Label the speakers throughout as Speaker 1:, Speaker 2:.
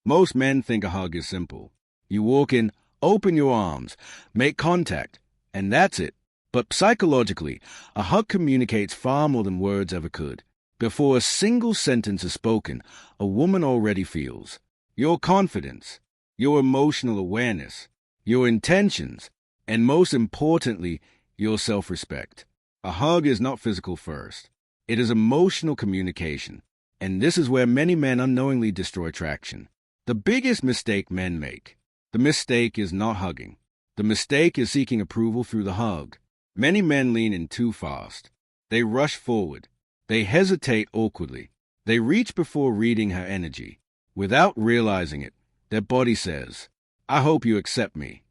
Speaker 1: Most men think a hug is simple. You walk in, open your arms, make contact, and that's it. But psychologically, a hug communicates far more than words ever could. Before a single sentence is spoken, a woman already feels your confidence, your emotional awareness, your intentions, and most importantly, your self-respect. A hug is not physical first. It is emotional communication, and this is where many men unknowingly destroy traction. The biggest mistake men make. The mistake is not hugging. The mistake is seeking approval through the hug. Many men lean in too fast. They rush forward. They hesitate awkwardly. They reach before reading her energy. Without realizing it, their body says, "I hope you accept me."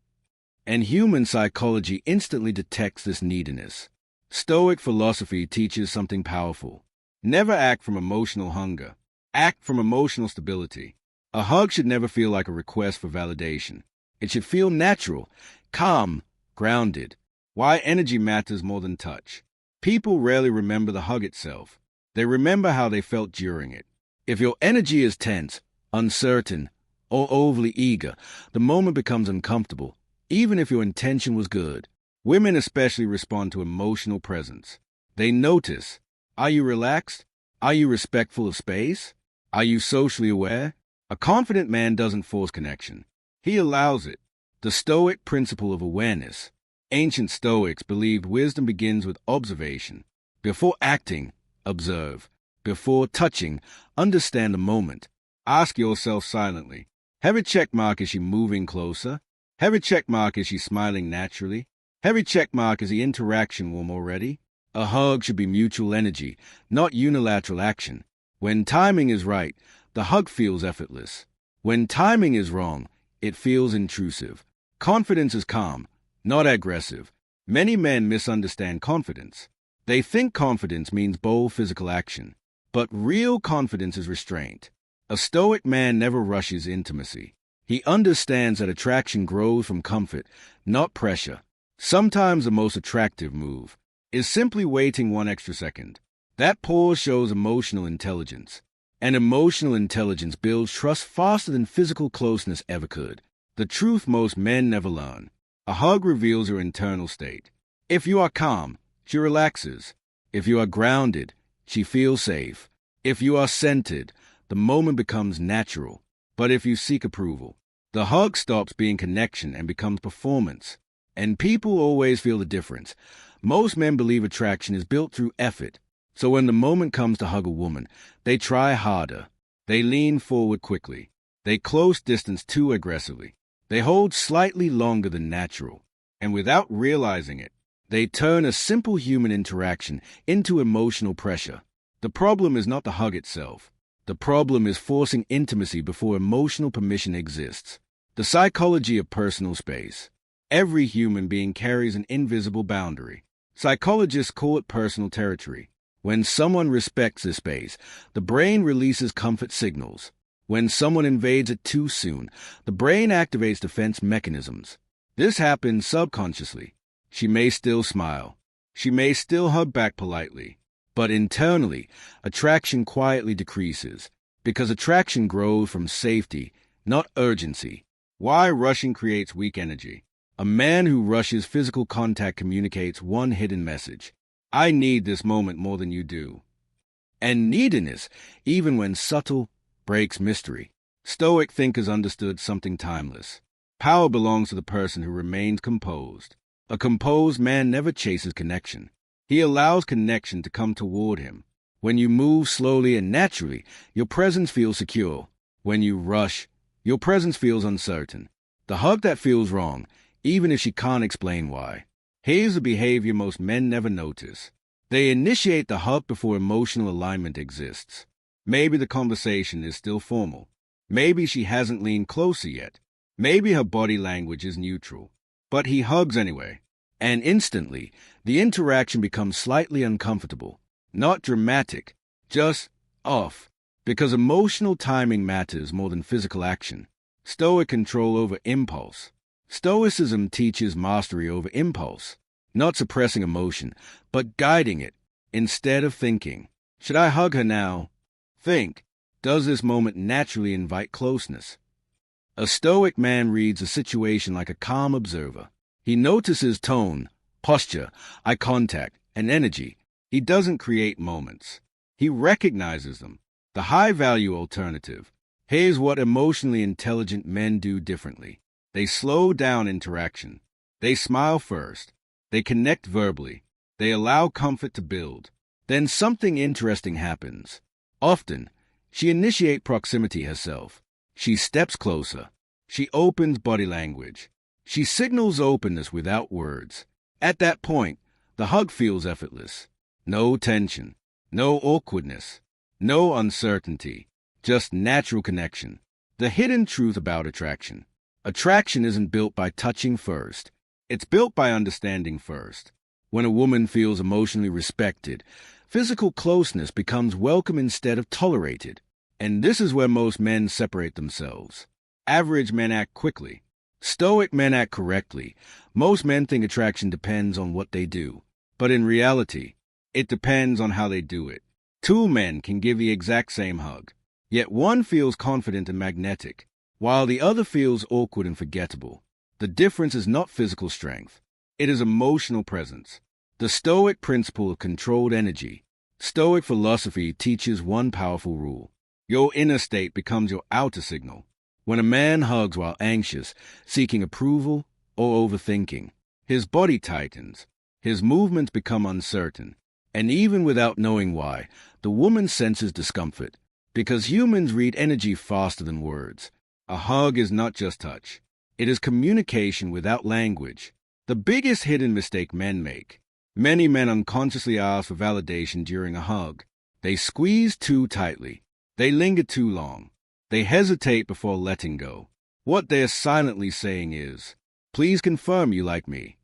Speaker 1: And human psychology instantly detects this neediness. Stoic philosophy teaches something powerful. Never act from emotional hunger. Act from emotional stability. A hug should never feel like a request for validation. It should feel natural, calm, grounded. Why energy matters more than touch. People rarely remember the hug itself. They remember how they felt during it. If your energy is tense, uncertain, or overly eager, the moment becomes uncomfortable, even if your intention was good. Women especially respond to emotional presence. They notice, are you relaxed? Are you respectful of space? Are you socially aware? A confident man doesn't force connection. He allows it. The Stoic principle of awareness. Ancient Stoics believed wisdom begins with observation. Before acting, observe. Before touching, understand the moment. Ask yourself silently, heavy check mark, is she moving closer? Heavy check mark, is she smiling naturally? Heavy check mark, is the interaction warm already? A hug should be mutual energy, not unilateral action. When timing is right, the hug feels effortless. When timing is wrong, it feels intrusive. Confidence is calm, not aggressive. Many men misunderstand confidence. They think confidence means bold physical action. But real confidence is restraint. A Stoic man never rushes intimacy. He understands that attraction grows from comfort, not pressure. Sometimes the most attractive move is simply waiting one extra second. That pause shows emotional intelligence. And emotional intelligence builds trust faster than physical closeness ever could. The truth most men never learn. A hug reveals your internal state. If you are calm, she relaxes. If you are grounded, she feels safe. If you are centered, the moment becomes natural. But if you seek approval, the hug stops being connection and becomes performance. And people always feel the difference. Most men believe attraction is built through effort. So when the moment comes to hug a woman, they try harder. They lean forward quickly. They close distance too aggressively. They hold slightly longer than natural. And without realizing it, they turn a simple human interaction into emotional pressure. The problem is not the hug itself. The problem is forcing intimacy before emotional permission exists. The psychology of personal space. Every human being carries an invisible boundary. Psychologists call it personal territory. When someone respects this space, the brain releases comfort signals. When someone invades it too soon, the brain activates defense mechanisms. This happens subconsciously. She may still smile. She may still hug back politely. But internally, attraction quietly decreases, because attraction grows from safety, not urgency. Why rushing creates weak energy? A man who rushes physical contact communicates one hidden message. I need this moment more than you do. And neediness, even when subtle, breaks mystery. Stoic thinkers understood something timeless. Power belongs to the person who remains composed. A composed man never chases connection. He allows connection to come toward him. When you move slowly and naturally, your presence feels secure. When you rush, your presence feels uncertain. The hug that feels wrong, even if she can't explain why. Here's the behavior most men never notice. They initiate the hug before emotional alignment exists. Maybe the conversation is still formal. Maybe she hasn't leaned closer yet. Maybe her body language is neutral. But he hugs anyway. And instantly, the interaction becomes slightly uncomfortable. Not dramatic, just off. Because emotional timing matters more than physical action. Stoic control over impulse. Stoicism teaches mastery over impulse. Not suppressing emotion, but guiding it. Instead of thinking, should I hug her now? Think, does this moment naturally invite closeness? A Stoic man reads a situation like a calm observer. He notices tone, posture, eye contact, and energy. He doesn't create moments. He recognizes them. The high-value alternative. Here's what emotionally intelligent men do differently. They slow down interaction. They smile first. They connect verbally. They allow comfort to build. Then something interesting happens. Often, she initiates proximity herself. She steps closer. She opens body language. She signals openness without words. At that point, the hug feels effortless. No tension. No awkwardness. No uncertainty. Just natural connection. The hidden truth about attraction. Attraction isn't built by touching first. It's built by understanding first. When a woman feels emotionally respected, physical closeness becomes welcome instead of tolerated. And this is where most men separate themselves. Average men act quickly. Stoic men act correctly. Most men think attraction depends on what they do. But in reality, it depends on how they do it. Two men can give the exact same hug. Yet one feels confident and magnetic, while the other feels awkward and forgettable. The difference is not physical strength. It is emotional presence. The Stoic principle of controlled energy. Stoic philosophy teaches one powerful rule. Your inner state becomes your outer signal. When a man hugs while anxious, seeking approval, or overthinking, his body tightens. His movements become uncertain. And even without knowing why, the woman senses discomfort. Because humans read energy faster than words. A hug is not just touch. It is communication without language. The biggest hidden mistake men make. Many men unconsciously ask for validation during a hug. They squeeze too tightly. They linger too long. They hesitate before letting go. What they are silently saying is, "Please confirm you like me."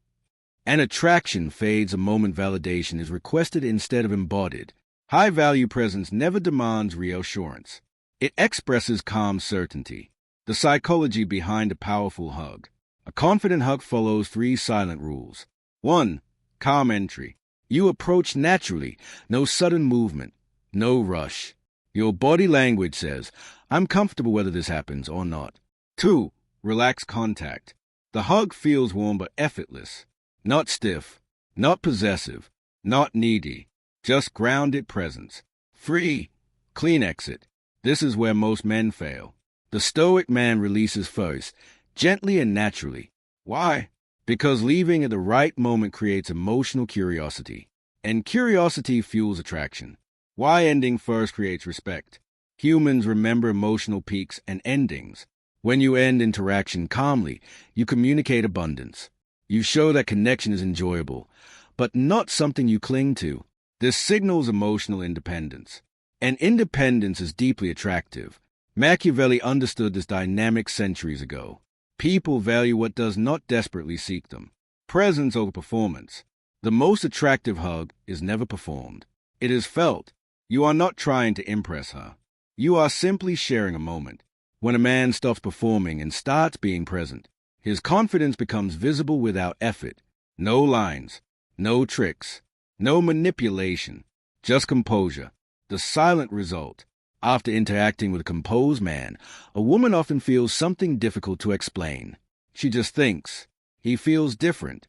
Speaker 1: An attraction fades the moment validation is requested instead of embodied. High-value presence never demands reassurance. It expresses calm certainty. The psychology behind a powerful hug. A confident hug follows 3 silent rules. 1. Calm entry. You approach naturally, no sudden movement, no rush. Your body language says, "I'm comfortable whether this happens or not." 2. Relaxed contact. The hug feels warm but effortless. Not stiff, not possessive, not needy. Just grounded presence. 3. Clean exit. This is where most men fail. The Stoic man releases first, gently and naturally. Why? Because leaving at the right moment creates emotional curiosity. And curiosity fuels attraction. Why ending first creates respect. Humans remember emotional peaks and endings. When you end interaction calmly, you communicate abundance. You show that connection is enjoyable, but not something you cling to. This signals emotional independence. And independence is deeply attractive. Machiavelli understood this dynamic centuries ago. People value what does not desperately seek them. Presence over performance. The most attractive hug is never performed. It is felt. You are not trying to impress her. You are simply sharing a moment. When a man stops performing and starts being present, his confidence becomes visible without effort. No lines, no tricks, no manipulation, just composure. The silent result. After interacting with a composed man, a woman often feels something difficult to explain. She just thinks, he feels different.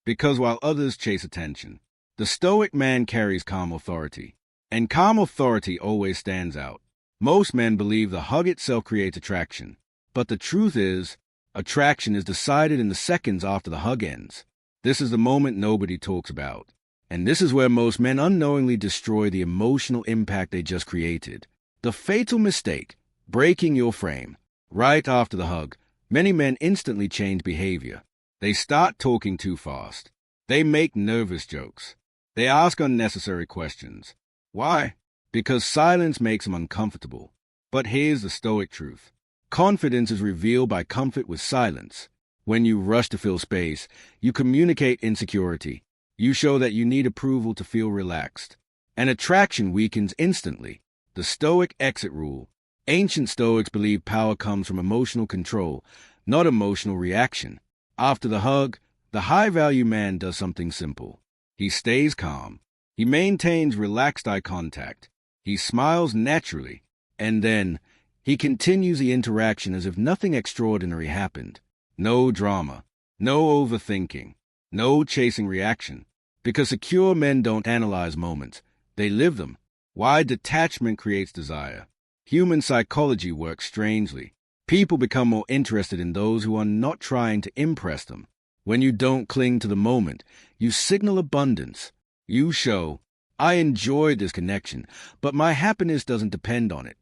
Speaker 1: Because while others chase attention, the Stoic man carries calm authority. And calm authority always stands out. Most men believe the hug itself creates attraction. But the truth is, attraction is decided in the seconds after the hug ends. This is the moment nobody talks about. And this is where most men unknowingly destroy the emotional impact they just created. The fatal mistake, breaking your frame. Right after the hug, many men instantly change behavior. They start talking too fast. They make nervous jokes. They ask unnecessary questions. Why? Because silence makes them uncomfortable. But here's the Stoic truth. Confidence is revealed by comfort with silence. When you rush to fill space, you communicate insecurity. You show that you need approval to feel relaxed. And attraction weakens instantly. The Stoic exit rule. Ancient Stoics believed power comes from emotional control, not emotional reaction. After the hug, the high-value man does something simple. He stays calm. He maintains relaxed eye contact. He smiles naturally. And then, He continues the interaction as if nothing extraordinary happened. No drama, no overthinking, no chasing reaction. Because secure men don't analyze moments, they live them. Why detachment creates desire. Human psychology works strangely. People become more interested in those who are not trying to impress them. When you don't cling to the moment, you signal abundance. You show, I enjoy this connection, but my happiness doesn't depend on it.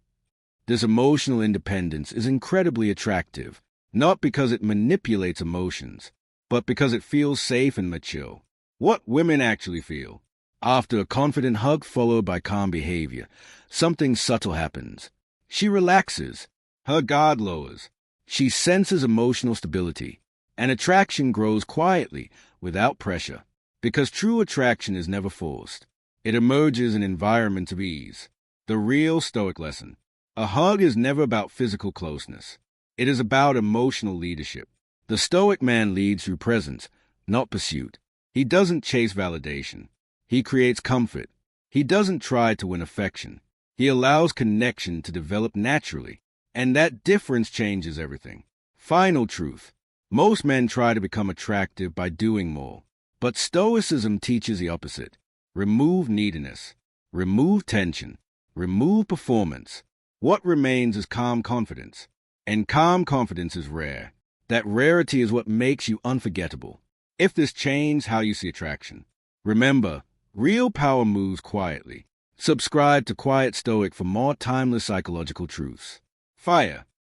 Speaker 1: This emotional independence is incredibly attractive, not because it manipulates emotions, but because it feels safe and mature. What women actually feel. After a confident hug followed by calm behavior, something subtle happens. She relaxes. Her guard lowers. She senses emotional stability. And attraction grows quietly, without pressure. Because true attraction is never forced. It emerges in environments of ease. The real Stoic lesson. A hug is never about physical closeness. It is about emotional leadership. The Stoic man leads through presence, not pursuit. He doesn't chase validation. He creates comfort. He doesn't try to win affection. He allows connection to develop naturally. And that difference changes everything. Final truth. Most men try to become attractive by doing more. But Stoicism teaches the opposite. Remove neediness. Remove tension. Remove performance. What remains is calm confidence. And calm confidence is rare. That rarity is what makes you unforgettable. If this changed how you see attraction, remember, real power moves quietly. Subscribe to Quiet Stoic for more timeless psychological truths. Fire.